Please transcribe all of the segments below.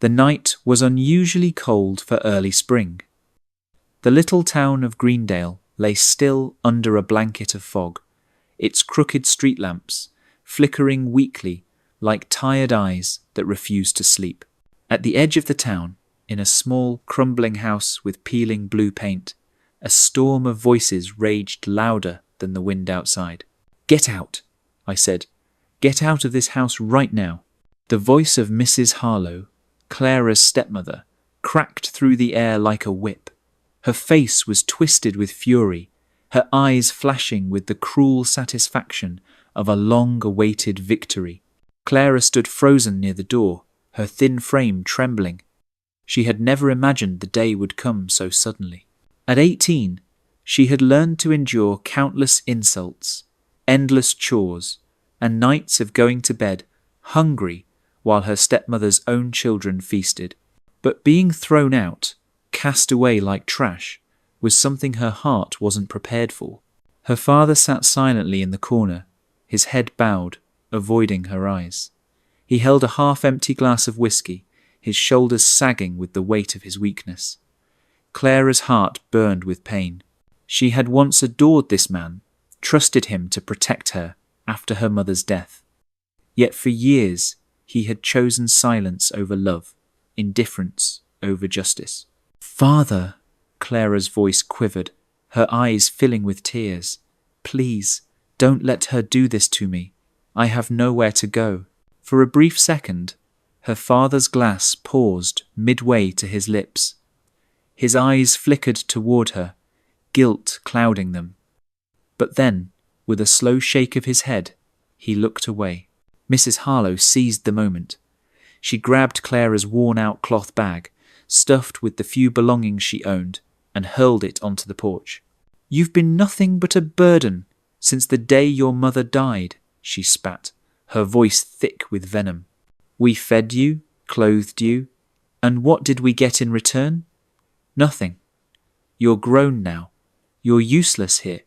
The night was unusually cold for early spring. The little town of Greendale lay still under a blanket of fog, its crooked street lamps flickering weakly like tired eyes that refused to sleep. At the edge of the town, in a small, crumbling house with peeling blue paint, a storm of voices raged louder than the wind outside. "Get out," I said. "Get out of this house right now." The voice of Mrs. Harlow, Clara's stepmother, cracked through the air like a whip. Her face was twisted with fury, her eyes flashing with the cruel satisfaction of a long-awaited victory. Clara stood frozen near the door, her thin frame trembling. She had never imagined the day would come so suddenly. At 18, she had learned to endure countless insults, endless chores, and nights of going to bed hungry while her stepmother's own children feasted. But being thrown out, cast away like trash, was something her heart wasn't prepared for. Her father sat silently in the corner, his head bowed, avoiding her eyes. He held a half-empty glass of whiskey, his shoulders sagging with the weight of his weakness. Clara's heart burned with pain. She had once adored this man, trusted him to protect her after her mother's death. Yet for years he had chosen silence over love, indifference over justice. "Father," Clara's voice quivered, her eyes filling with tears. "Please, don't let her do this to me. I have nowhere to go." For a brief second, her father's glass paused midway to his lips. His eyes flickered toward her, guilt clouding them. But then, with a slow shake of his head, he looked away. Mrs. Harlow seized the moment. She grabbed Clara's worn-out cloth bag, stuffed with the few belongings she owned, and hurled it onto the porch. "You've been nothing but a burden since the day your mother died," she spat, her voice thick with venom. "We fed you, clothed you, and what did we get in return? Nothing. You're grown now. You're useless here.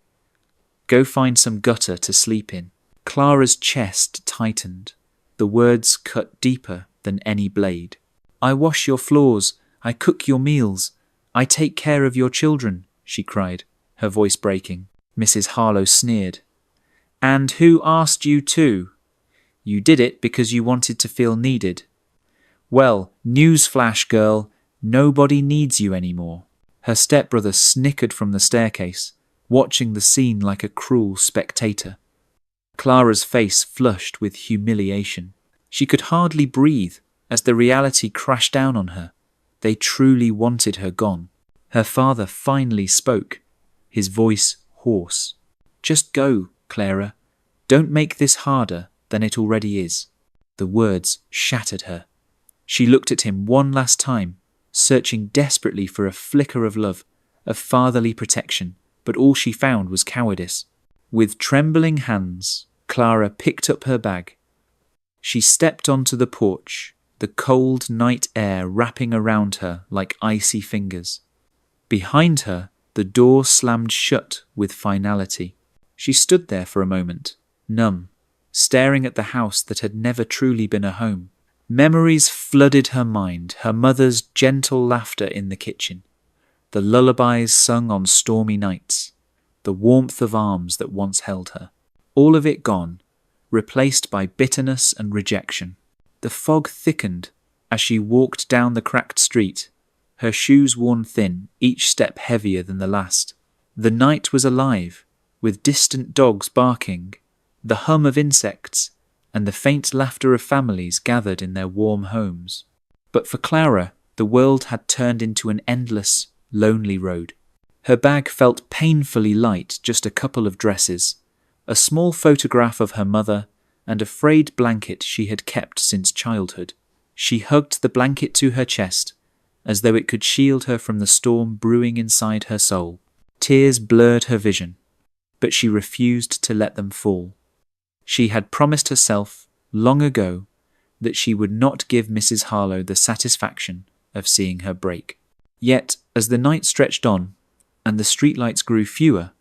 Go find some gutter to sleep in." Clara's chest tightened. The words cut deeper than any blade. "I wash your floors. I cook your meals. I take care of your children," she cried, her voice breaking. Mrs. Harlow sneered. "And who asked you to? You did it because you wanted to feel needed. Well, newsflash, girl, nobody needs you anymore." Her stepbrother snickered from the staircase, watching the scene like a cruel spectator. Clara's face flushed with humiliation. She could hardly breathe as the reality crashed down on her. They truly wanted her gone. Her father finally spoke, his voice hoarse. "Just go, Clara. Don't make this harder than it already is." The words shattered her. She looked at him one last time, searching desperately for a flicker of love, of fatherly protection, but all she found was cowardice. With trembling hands, Clara picked up her bag. She stepped onto the porch, the cold night air wrapping around her like icy fingers. Behind her, the door slammed shut with finality. She stood there for a moment, numb, staring at the house that had never truly been a home. Memories flooded her mind, her mother's gentle laughter in the kitchen, the lullabies sung on stormy nights, the warmth of arms that once held her. All of it gone, replaced by bitterness and rejection. The fog thickened as she walked down the cracked street, her shoes worn thin, each step heavier than the last. The night was alive, with distant dogs barking, the hum of insects, and the faint laughter of families gathered in their warm homes. But for Clara, the world had turned into an endless, lonely road. Her bag felt painfully light, just a couple of dresses, a small photograph of her mother, and a frayed blanket she had kept since childhood. She hugged the blanket to her chest, as though it could shield her from the storm brewing inside her soul. Tears blurred her vision, but she refused to let them fall. She had promised herself, long ago, that she would not give Mrs. Harlow the satisfaction of seeing her break. Yet, as the night stretched on, and the streetlights grew fewer,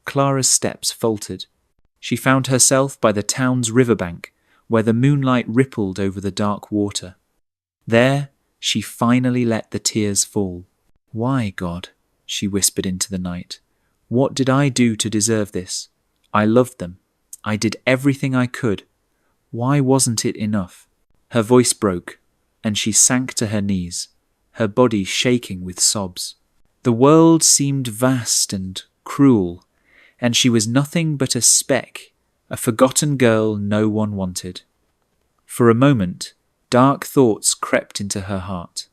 Clara's steps faltered. She found herself by the town's riverbank, where the moonlight rippled over the dark water. There, She finally let the tears fall. "Why, God?" she whispered into the night. "What did I do to deserve this? I loved them. I did everything I could. Why wasn't it enough?" Her voice broke, and she sank to her knees, her body shaking with sobs. The world seemed vast and cruel, and she was nothing but a speck, a forgotten girl no one wanted. For a moment, dark thoughts crept into her heart.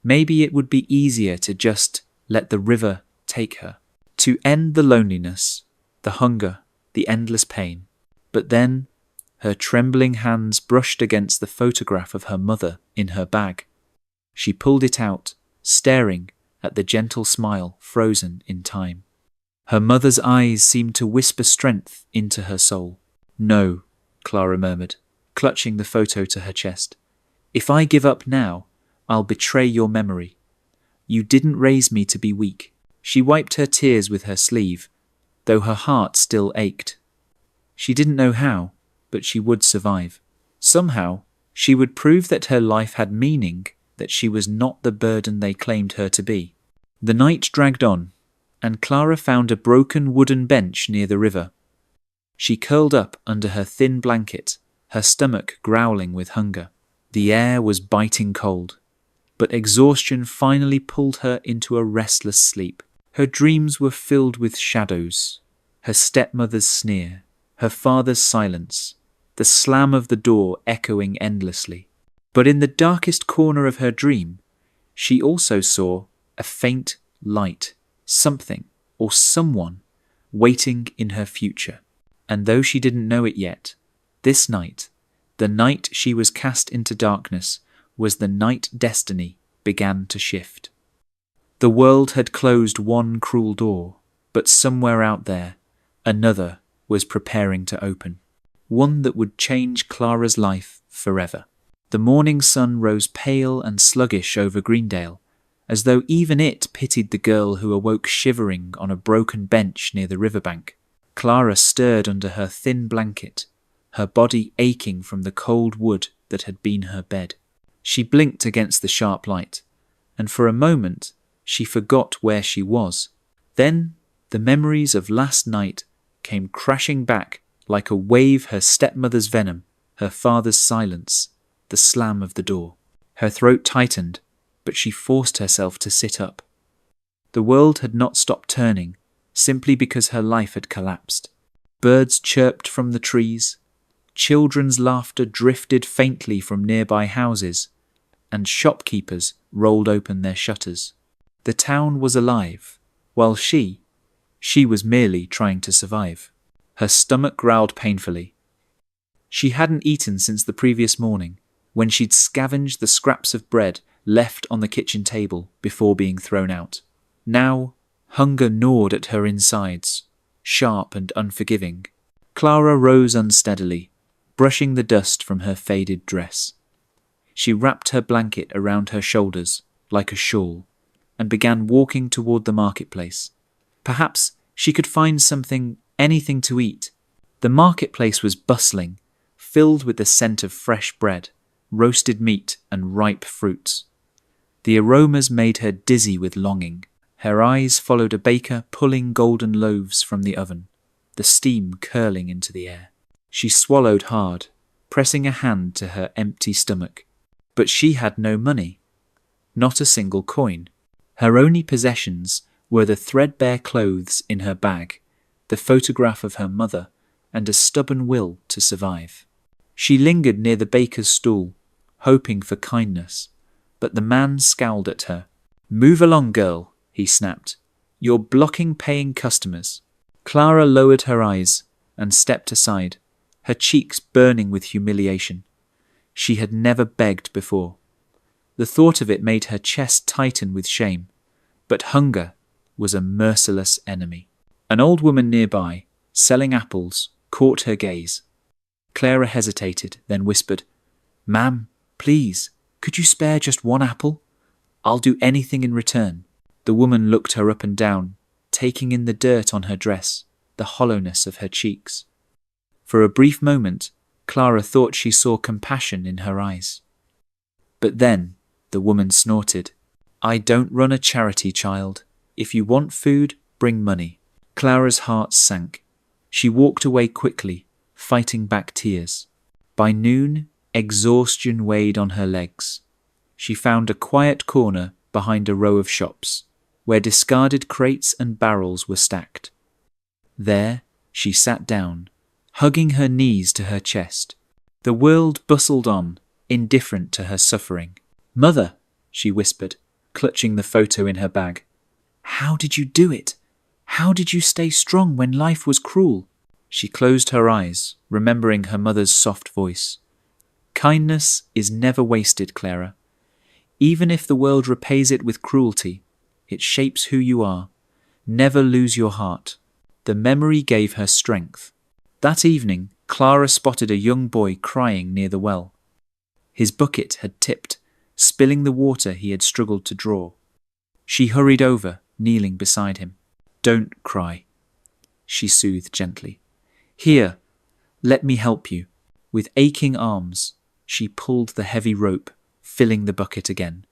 Maybe it would be easier to just let the river take her, to end the loneliness, the hunger, the endless pain. But then, her trembling hands brushed against the photograph of her mother in her bag. She pulled it out, staring at the gentle smile frozen in time. Her mother's eyes seemed to whisper strength into her soul. "No," Clara murmured, clutching the photo to her chest. "If I give up now, I'll betray your memory. You didn't raise me to be weak." She wiped her tears with her sleeve, though her heart still ached. She didn't know how, but she would survive. Somehow, she would prove that her life had meaning, that she was not the burden they claimed her to be. The night dragged on, and Clara found a broken wooden bench near the river. She curled up under her thin blanket, her stomach growling with hunger. The air was biting cold, but exhaustion finally pulled her into a restless sleep. Her dreams were filled with shadows, her stepmother's sneer, her father's silence, the slam of the door echoing endlessly. But in the darkest corner of her dream, she also saw a faint light, something or someone waiting in her future. And though she didn't know it yet, this night, the night she was cast into darkness, was the night destiny began to shift. The world had closed one cruel door, but somewhere out there, another was preparing to open. One that would change Clara's life forever. The morning sun rose pale and sluggish over Greendale, as though even it pitied the girl who awoke shivering on a broken bench near the riverbank. Clara stirred under her thin blanket, her body aching from the cold wood that had been her bed. She blinked against the sharp light, and for a moment she forgot where she was. Then the memories of last night came crashing back like a wave, her stepmother's venom, her father's silence, the slam of the door. Her throat tightened, but she forced herself to sit up. The world had not stopped turning, simply because her life had collapsed. Birds chirped from the trees, children's laughter drifted faintly from nearby houses, and shopkeepers rolled open their shutters. The town was alive, while she was merely trying to survive. Her stomach growled painfully. She hadn't eaten since the previous morning, when she'd scavenged the scraps of bread left on the kitchen table before being thrown out. Now, hunger gnawed at her insides, sharp and unforgiving. Clara rose unsteadily, brushing the dust from her faded dress. She wrapped her blanket around her shoulders like a shawl and began walking toward the marketplace. Perhaps she could find anything to eat. The marketplace was bustling, filled with the scent of fresh bread, roasted meat and ripe fruits. The aromas made her dizzy with longing. Her eyes followed a baker pulling golden loaves from the oven, the steam curling into the air. She swallowed hard, pressing a hand to her empty stomach. But she had no money, not a single coin. Her only possessions were the threadbare clothes in her bag, the photograph of her mother, and a stubborn will to survive. She lingered near the baker's stall, hoping for kindness, but the man scowled at her. "Move along, girl," he snapped. "You're blocking paying customers." Clara lowered her eyes and stepped aside, her cheeks burning with humiliation. She had never begged before. The thought of it made her chest tighten with shame, but hunger was a merciless enemy. An old woman nearby, selling apples, caught her gaze. Clara hesitated, then whispered, "Ma'am, please, could you spare just one apple? I'll do anything in return." The woman looked her up and down, taking in the dirt on her dress, the hollowness of her cheeks. For a brief moment, Clara thought she saw compassion in her eyes. But then, The woman snorted. I don't run a charity, child. If you want food, bring money. Clara's heart sank. She walked away quickly, fighting back tears. By noon, exhaustion weighed on her legs. She found a quiet corner behind a row of shops, where discarded crates and barrels were stacked. There, she sat down, hugging her knees to her chest. The world bustled on, indifferent to her suffering. Mother, she whispered, clutching the photo in her bag. How did you do it? How did you stay strong when life was cruel? She closed her eyes, remembering her mother's soft voice. Kindness is never wasted, Clara. Even if the world repays it with cruelty, it shapes who you are. Never lose your heart. The memory gave her strength. That evening, Clara spotted a young boy crying near the well. His bucket had tipped, spilling the water he had struggled to draw. She hurried over, kneeling beside him. Don't cry, she soothed gently. Here, let me help you. With aching arms, she pulled the heavy rope, filling the bucket again.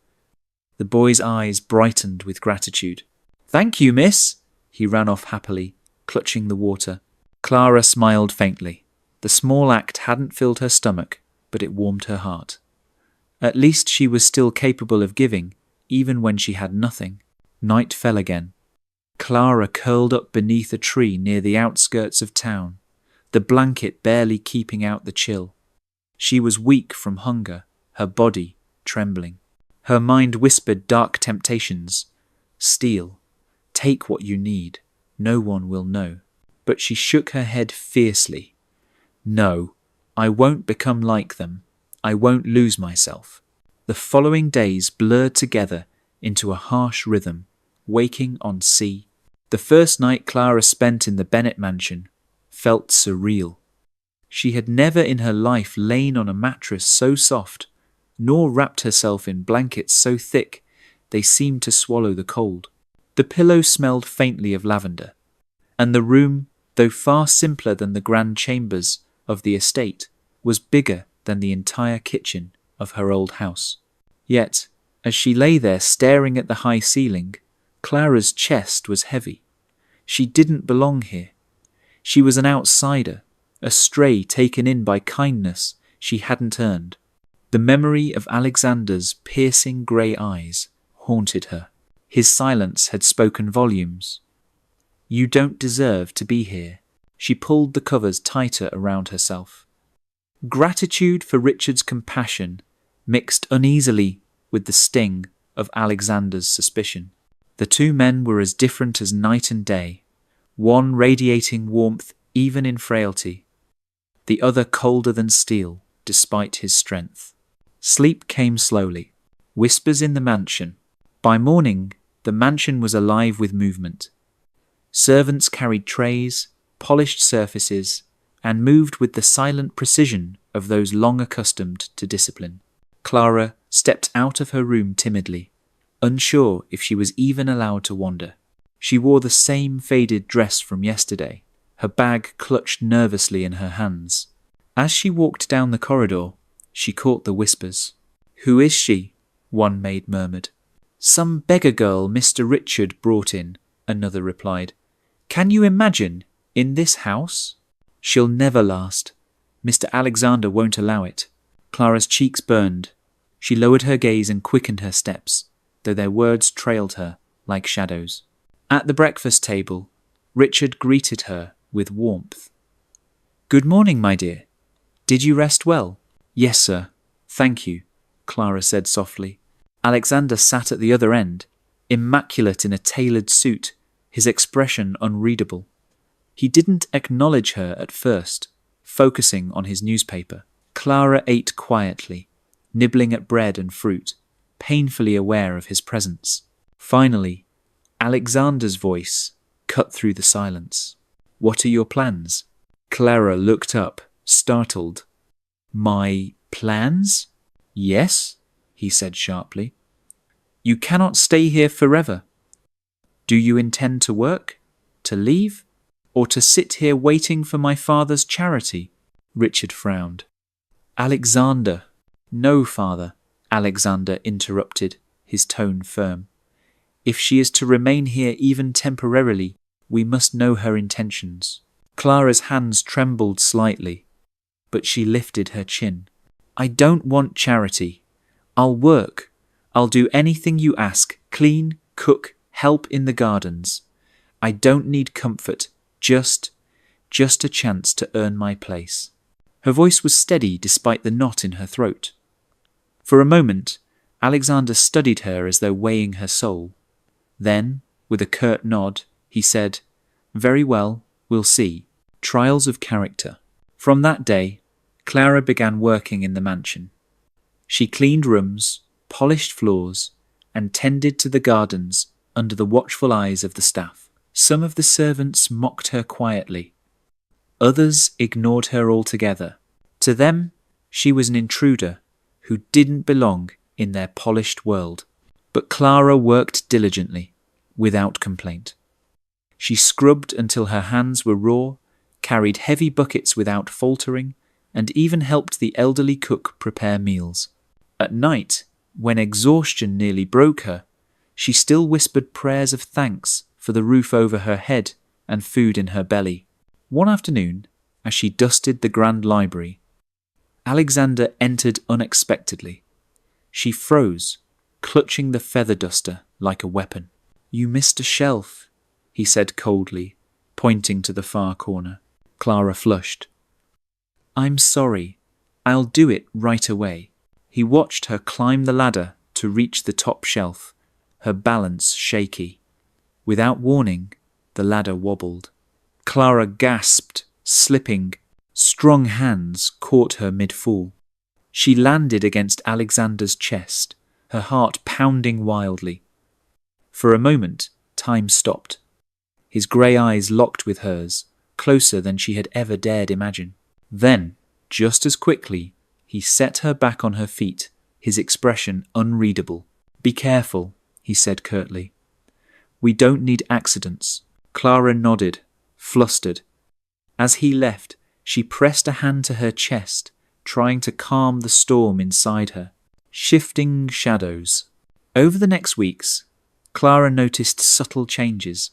The boy's eyes brightened with gratitude. Thank you, miss. He ran off happily, clutching the water. Clara smiled faintly. The small act hadn't filled her stomach, but it warmed her heart. At least she was still capable of giving, even when she had nothing. Night fell again. Clara curled up beneath a tree near the outskirts of town, the blanket barely keeping out the chill. She was weak from hunger, her body trembling. Her mind whispered dark temptations. Steal. Take what you need. No one will know. But she shook her head fiercely. No, I won't become like them. I won't lose myself. The following days blurred together into a harsh rhythm, waking on sea. The first night Clara spent in the Bennett mansion felt surreal. She had never in her life lain on a mattress so soft, nor wrapped herself in blankets so thick they seemed to swallow the cold. The pillow smelled faintly of lavender, and the room, though far simpler than the grand chambers of the estate, was bigger than the entire kitchen of her old house. Yet, as she lay there staring at the high ceiling, Clara's chest was heavy. She didn't belong here. She was an outsider, a stray taken in by kindness she hadn't earned. The memory of Alexander's piercing grey eyes haunted her. His silence had spoken volumes. You don't deserve to be here. She pulled the covers tighter around herself. Gratitude for Richard's compassion mixed uneasily with the sting of Alexander's suspicion. The two men were as different as night and day, one radiating warmth even in frailty, the other colder than steel despite his strength. Sleep came slowly. Whispers in the mansion. By morning, the mansion was alive with movement. Servants carried trays, polished surfaces, and moved with the silent precision of those long accustomed to discipline. Clara stepped out of her room timidly, unsure if she was even allowed to wander. She wore the same faded dress from yesterday, her bag clutched nervously in her hands. As she walked down the corridor, she caught the whispers. Who is she? One maid murmured. Some beggar girl Mr. Richard brought in, another replied. Can you imagine, in this house? She'll never last. Mr. Alexander won't allow it. Clara's cheeks burned. She lowered her gaze and quickened her steps, though their words trailed her like shadows. At the breakfast table, Richard greeted her with warmth. Good morning, my dear. Did you rest well? Yes, sir. Thank you, Clara said softly. Alexander sat at the other end, immaculate in a tailored suit, his expression unreadable. He didn't acknowledge her at first, focusing on his newspaper. Clara ate quietly, nibbling at bread and fruit, painfully aware of his presence. Finally, Alexander's voice cut through the silence. What are your plans? Clara looked up, startled. My plans? Yes, he said sharply. You cannot stay here forever. Do you intend to work, to leave, or to sit here waiting for my father's charity? Richard frowned. Alexander. No, father. Alexander interrupted, his tone firm. If she is to remain here even temporarily, we must know her intentions. Clara's hands trembled slightly, but she lifted her chin. I don't want charity. I'll work. I'll do anything you ask. Clean, cook, help in the gardens. I don't need comfort, just a chance to earn my place. Her voice was steady despite the knot in her throat. For a moment, Alexander studied her as though weighing her soul. Then, with a curt nod, he said, Very well, we'll see. Trials of character. From that day, Clara began working in the mansion. She cleaned rooms, polished floors, and tended to the gardens under the watchful eyes of the staff. Some of the servants mocked her quietly. Others ignored her altogether. To them, she was an intruder who didn't belong in their polished world. But Clara worked diligently, without complaint. She scrubbed until her hands were raw, carried heavy buckets without faltering, and even helped the elderly cook prepare meals. At night, when exhaustion nearly broke her, she still whispered prayers of thanks for the roof over her head and food in her belly. One afternoon, as she dusted the grand library, Alexander entered unexpectedly. She froze, clutching the feather duster like a weapon. You missed a shelf, he said coldly, pointing to the far corner. Clara flushed. I'm sorry. I'll do it right away. He watched her climb the ladder to reach the top shelf, her balance shaky. Without warning, the ladder wobbled. Clara gasped, slipping. Strong hands caught her mid-fall. She landed against Alexander's chest, her heart pounding wildly. For a moment, time stopped. His grey eyes locked with hers, closer than she had ever dared imagine. Then, just as quickly, he set her back on her feet, his expression unreadable. Be careful, he said curtly. We don't need accidents. Clara nodded, flustered. As he left, she pressed a hand to her chest, trying to calm the storm inside her. Shifting shadows. Over the next weeks, Clara noticed subtle changes.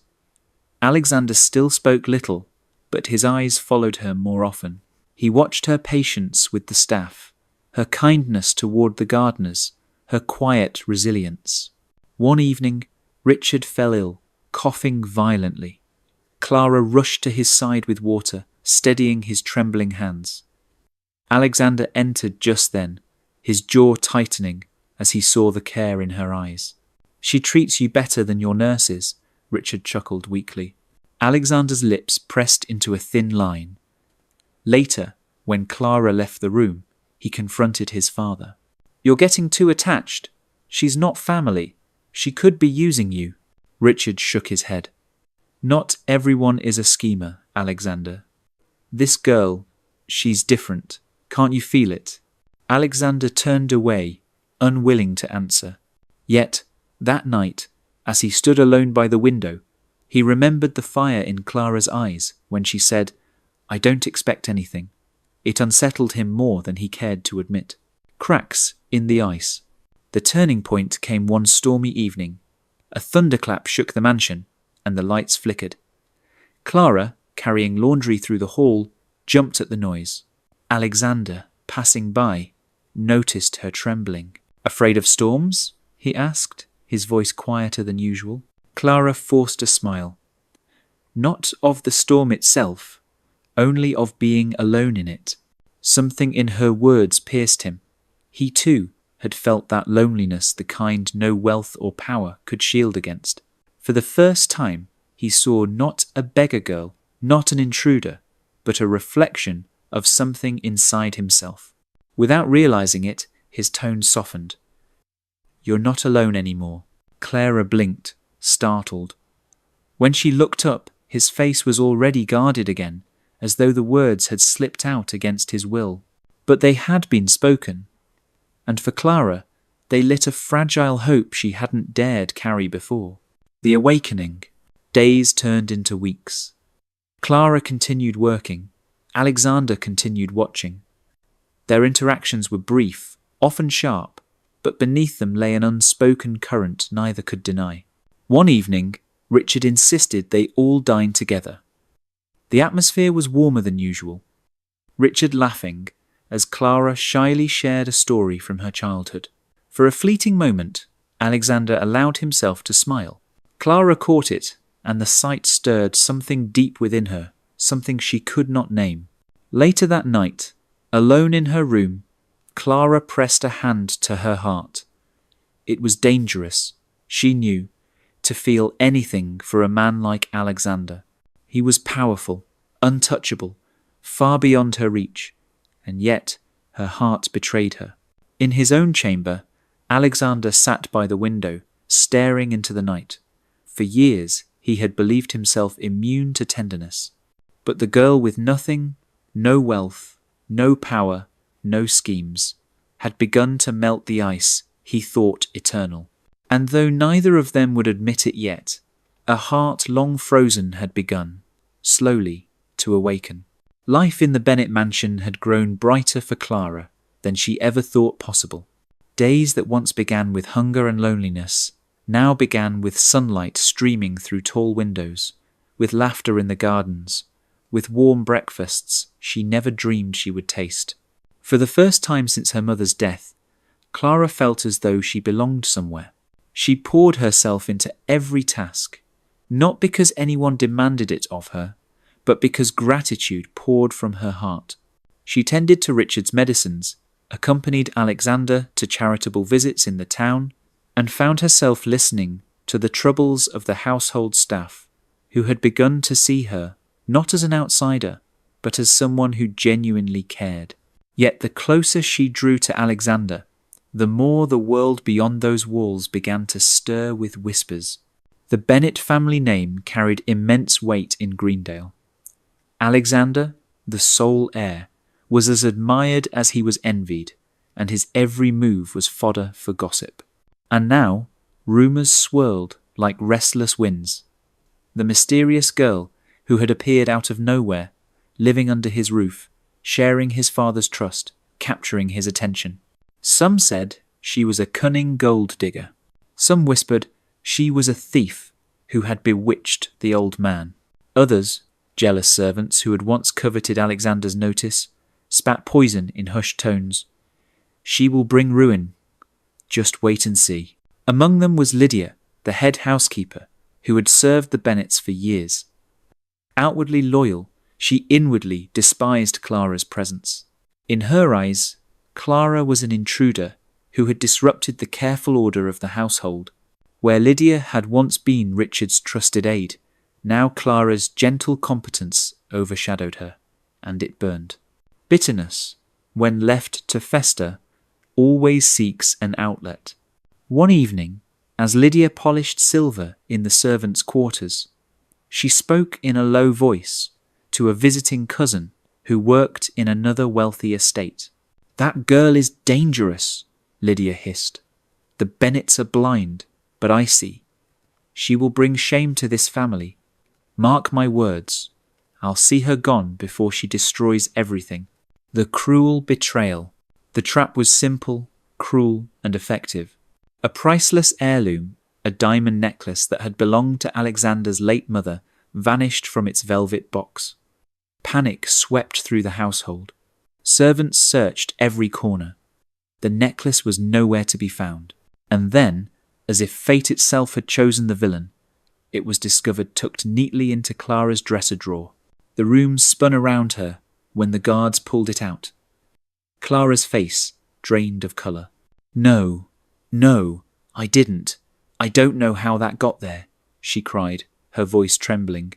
Alexander still spoke little, but his eyes followed her more often. He watched her patience with the staff, her kindness toward the gardeners, her quiet resilience. One evening, Richard fell ill, coughing violently. Clara rushed to his side with water, steadying his trembling hands. Alexander entered just then, his jaw tightening as he saw the care in her eyes. She treats you better than your nurses, Richard chuckled weakly. Alexander's lips pressed into a thin line. Later, when Clara left the room, he confronted his father. You're getting too attached. She's not family. She could be using you. Richard shook his head. Not everyone is a schemer, Alexander. This girl, she's different. Can't you feel it? Alexander turned away, unwilling to answer. Yet, that night, as he stood alone by the window, he remembered the fire in Clara's eyes when she said, I don't expect anything. It unsettled him more than he cared to admit. Cracks in the ice. The turning point came one stormy evening. A thunderclap shook the mansion, and the lights flickered. Clara, carrying laundry through the hall, jumped at the noise. Alexander, passing by, noticed her trembling. Afraid of storms? He asked, his voice quieter than usual. Clara forced a smile. Not of the storm itself, only of being alone in it. Something in her words pierced him. He too had felt that loneliness, the kind no wealth or power could shield against. For the first time, he saw not a beggar girl, not an intruder, but a reflection of something inside himself. Without realizing it, his tone softened. You're not alone anymore. Clara blinked, startled. When she looked up, his face was already guarded again, as though the words had slipped out against his will. But they had been spoken, and for Clara, they lit a fragile hope she hadn't dared carry before. The awakening. Days turned into weeks. Clara continued working. Alexander continued watching. Their interactions were brief, often sharp, but beneath them lay an unspoken current neither could deny. One evening, Richard insisted they all dine together. The atmosphere was warmer than usual, Richard laughing as Clara shyly shared a story from her childhood. For a fleeting moment, Alexander allowed himself to smile. Clara caught it, and the sight stirred something deep within her, something she could not name. Later that night, alone in her room, Clara pressed a hand to her heart. It was dangerous, she knew, to feel anything for a man like Alexander. He was powerful, untouchable, far beyond her reach, and yet her heart betrayed her. In his own chamber, Alexander sat by the window, staring into the night. For years he had believed himself immune to tenderness. But the girl with nothing, no wealth, no power, no schemes, had begun to melt the ice he thought eternal. And though neither of them would admit it yet, a heart long frozen had begun, slowly, to awaken. Life in the Bennet mansion had grown brighter for Clara than she ever thought possible. Days that once began with hunger and loneliness now began with sunlight streaming through tall windows, with laughter in the gardens, with warm breakfasts she never dreamed she would taste. For the first time since her mother's death, Clara felt as though she belonged somewhere. She poured herself into every task, not because anyone demanded it of her, but because gratitude poured from her heart. She tended to Richard's medicines, accompanied Alexander to charitable visits in the town, and found herself listening to the troubles of the household staff, who had begun to see her not as an outsider, but as someone who genuinely cared. Yet the closer she drew to Alexander, the more the world beyond those walls began to stir with whispers. The Bennet family name carried immense weight in Greendale. Alexander, the sole heir, was as admired as he was envied, and his every move was fodder for gossip. And now, rumours swirled like restless winds. The mysterious girl who had appeared out of nowhere, living under his roof, sharing his father's trust, capturing his attention. Some said she was a cunning gold digger. Some whispered she was a thief who had bewitched the old man. Others, jealous servants who had once coveted Alexander's notice, spat poison in hushed tones. She will bring ruin. Just wait and see. Among them was Lydia, the head housekeeper, who had served the Bennets for years. Outwardly loyal, she inwardly despised Clara's presence. In her eyes, Clara was an intruder who had disrupted the careful order of the household. Where Lydia had once been Richard's trusted aide, now Clara's gentle competence overshadowed her, and it burned. Bitterness, when left to fester, always seeks an outlet. One evening, as Lydia polished silver in the servants' quarters, she spoke in a low voice to a visiting cousin who worked in another wealthy estate. "That girl is dangerous," Lydia hissed. "The Bennets are blind, but I see. She will bring shame to this family. Mark my words, I'll see her gone before she destroys everything." The cruel betrayal. The trap was simple, cruel, and effective. A priceless heirloom, a diamond necklace that had belonged to Alexander's late mother, vanished from its velvet box. Panic swept through the household. Servants searched every corner. The necklace was nowhere to be found. And then, as if fate itself had chosen the villain, it was discovered tucked neatly into Clara's dresser drawer. The room spun around her when the guards pulled it out. Clara's face drained of colour. "No, I didn't. I don't know how that got there," she cried, her voice trembling.